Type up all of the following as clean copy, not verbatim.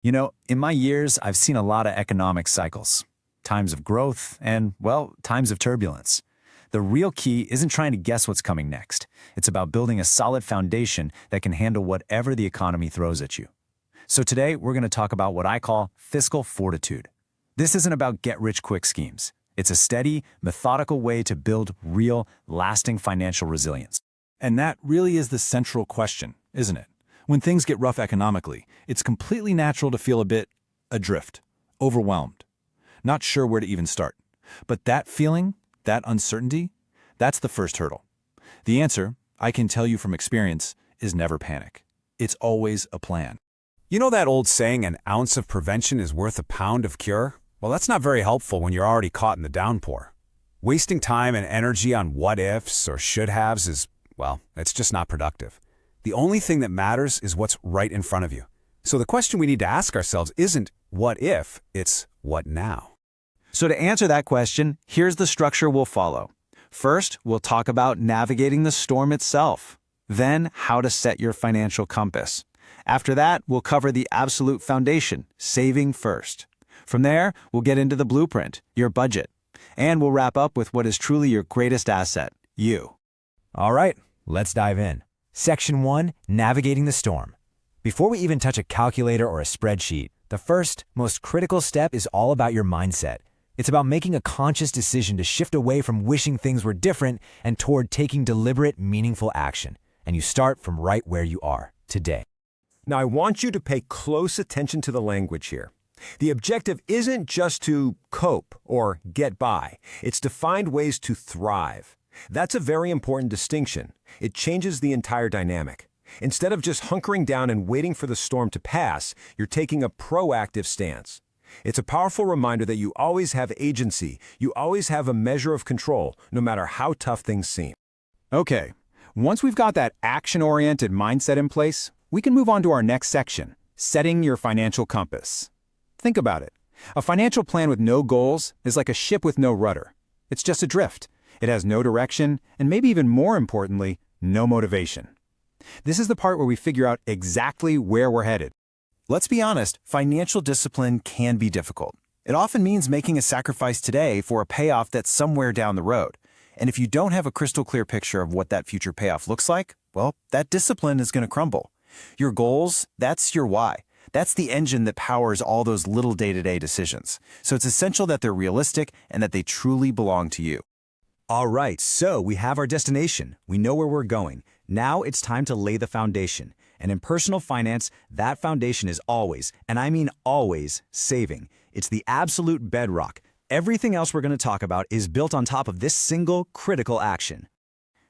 In my years, I've seen a lot of economic cycles, times of growth and, well, times of turbulence. The real key isn't trying to guess what's coming next. It's about building a solid foundation that can handle whatever the economy throws at you. So today, we're going to talk about what I call fiscal fortitude. This isn't about get-rich-quick schemes. It's a steady, methodical way to build real, lasting financial resilience. And that really is the central question, isn't it? When things get rough economically, it's completely natural to feel a bit adrift, overwhelmed, not sure where to even start. But that feeling, that uncertainty, that's the first hurdle. The answer, I can tell you from experience, is never panic. It's always a plan. You know that old saying, an ounce of prevention is worth a pound of cure? Well, that's not very helpful when you're already caught in the downpour. Wasting time and energy on what-ifs or should-haves is, well, it's just not productive. The only thing that matters is what's right in front of you. So the question we need to ask ourselves isn't what if, it's what now. So to answer that question, here's the structure we'll follow. First, we'll talk about navigating the storm itself. Then, how to set your financial compass. After that, we'll cover the absolute foundation, saving first. From there, we'll get into the blueprint, your budget. And we'll wrap up with what is truly your greatest asset, you. All right, let's dive in. Section 1, Navigating the Storm. Before we even touch a calculator or a spreadsheet, the first, most critical step is all about your mindset. It's about making a conscious decision to shift away from wishing things were different and toward taking deliberate, meaningful action. And you start from right where you are, today. Now, I want you to pay close attention to the language here. The objective isn't just to cope or get by. It's to find ways to thrive. That's a very important distinction. It changes the entire dynamic. Instead of just hunkering down and waiting for the storm to pass, you're taking a proactive stance. It's a powerful reminder that you always have agency. You always have a measure of control, no matter how tough things seem. Okay, once we've got that action-oriented mindset in place, we can move on to our next section, setting your financial compass. Think about it. A financial plan with no goals is like a ship with no rudder. It's just adrift. It has no direction, and maybe even more importantly, no motivation. This is the part where we figure out exactly where we're headed. Let's be honest, financial discipline can be difficult. It often means making a sacrifice today for a payoff that's somewhere down the road. And if you don't have a crystal clear picture of what that future payoff looks like, well, that discipline is going to crumble. Your goals, that's your why. That's the engine that powers all those little day-to-day decisions. So it's essential that they're realistic and that they truly belong to you. All right, so we have our destination. We know where we're going. Now it's time to lay the foundation. And in personal finance, that foundation is always, and I mean always, saving. It's the absolute bedrock. Everything else we're going to talk about is built on top of this single critical action.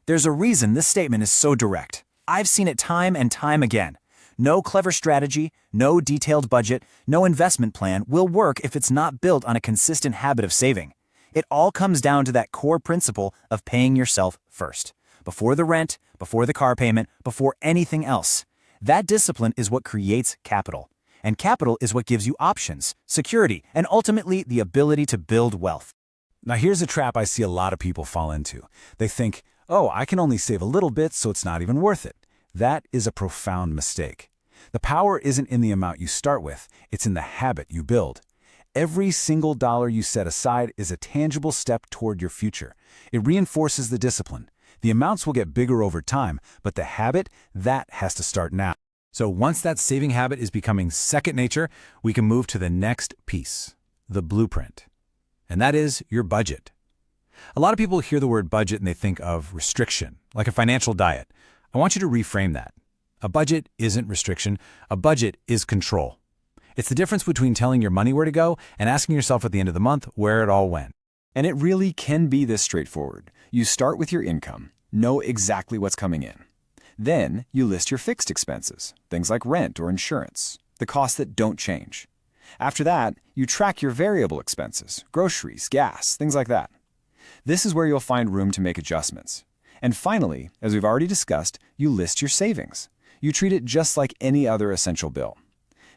There's a reason this statement is so direct. I've seen it time and time again. No clever strategy, no detailed budget, no investment plan will work if it's not built on a consistent habit of saving. It all comes down to that core principle of paying yourself first. Before the rent, before the car payment, before anything else. That discipline is what creates capital. And capital is what gives you options, security, and ultimately the ability to build wealth. Now here's a trap I see a lot of people fall into. They think, oh, I can only save a little bit, so it's not even worth it. That is a profound mistake. The power isn't in the amount you start with, it's in the habit you build. Every single dollar you set aside is a tangible step toward your future. It reinforces the discipline. The amounts will get bigger over time, but the habit, that has to start now. So once that saving habit is becoming second nature, we can move to the next piece, the blueprint. And that is your budget. A lot of people hear the word budget and they think of restriction, like a financial diet. I want you to reframe that. A budget isn't restriction. A budget is control. It's the difference between telling your money where to go and asking yourself at the end of the month where it all went. And it really can be this straightforward. You start with your income, know exactly what's coming in. Then you list your fixed expenses, things like rent or insurance, the costs that don't change. After that, you track your variable expenses, groceries, gas, things like that. This is where you'll find room to make adjustments. And finally, as we've already discussed, you list your savings. You treat it just like any other essential bill.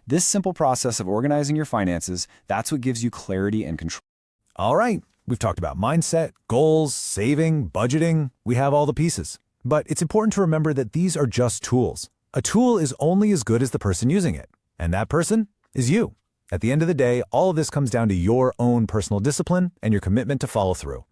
This simple process of organizing your finances, that's what gives you clarity and control. All right, we've talked about mindset, goals, saving, budgeting. We have all the pieces. But it's important to remember that these are just tools. A tool is only as good as the person using it. And that person? is you. At the end of the day, all of this comes down to your own personal discipline and your commitment to follow through.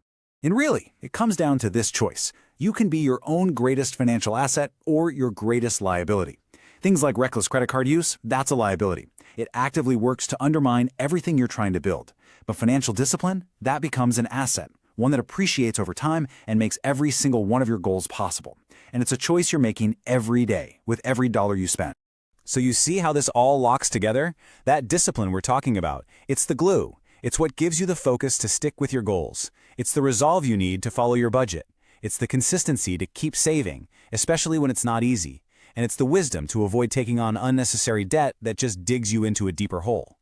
And really, it comes down to this choice. You can be your own greatest financial asset or your greatest liability. Things like reckless credit card use, that's a liability. It actively works to undermine everything you're trying to build. But financial discipline, that becomes an asset, one that appreciates over time and makes every single one of your goals possible. And it's a choice you're making every day with every dollar you spend. So you see how this all locks together? That discipline we're talking about, it's the glue. It's what gives you the focus to stick with your goals. It's the resolve you need to follow your budget. It's the consistency to keep saving, especially when it's not easy. And it's the wisdom to avoid taking on unnecessary debt that just digs you into a deeper hole.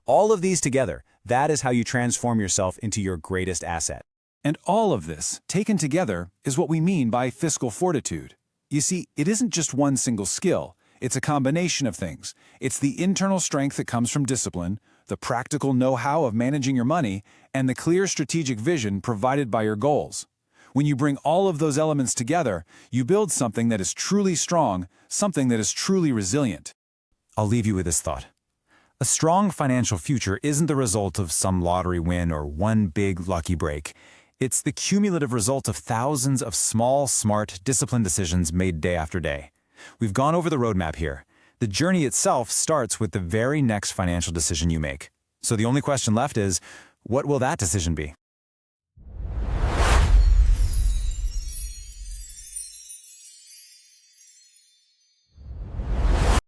All of these together, that is how you transform yourself into your greatest asset. And all of this, taken together, is what we mean by fiscal fortitude. You see, it isn't just one single skill. It's a combination of things. It's the internal strength that comes from discipline, the practical know-how of managing your money, and the clear strategic vision provided by your goals. When you bring all of those elements together, you build something that is truly strong, something that is truly resilient. I'll leave you with this thought. A strong financial future isn't the result of some lottery win or one big lucky break. It's the cumulative result of thousands of small, smart, disciplined decisions made day after day. We've gone over the roadmap here. The journey itself starts with the very next financial decision you make. So the only question left is, what will that decision be?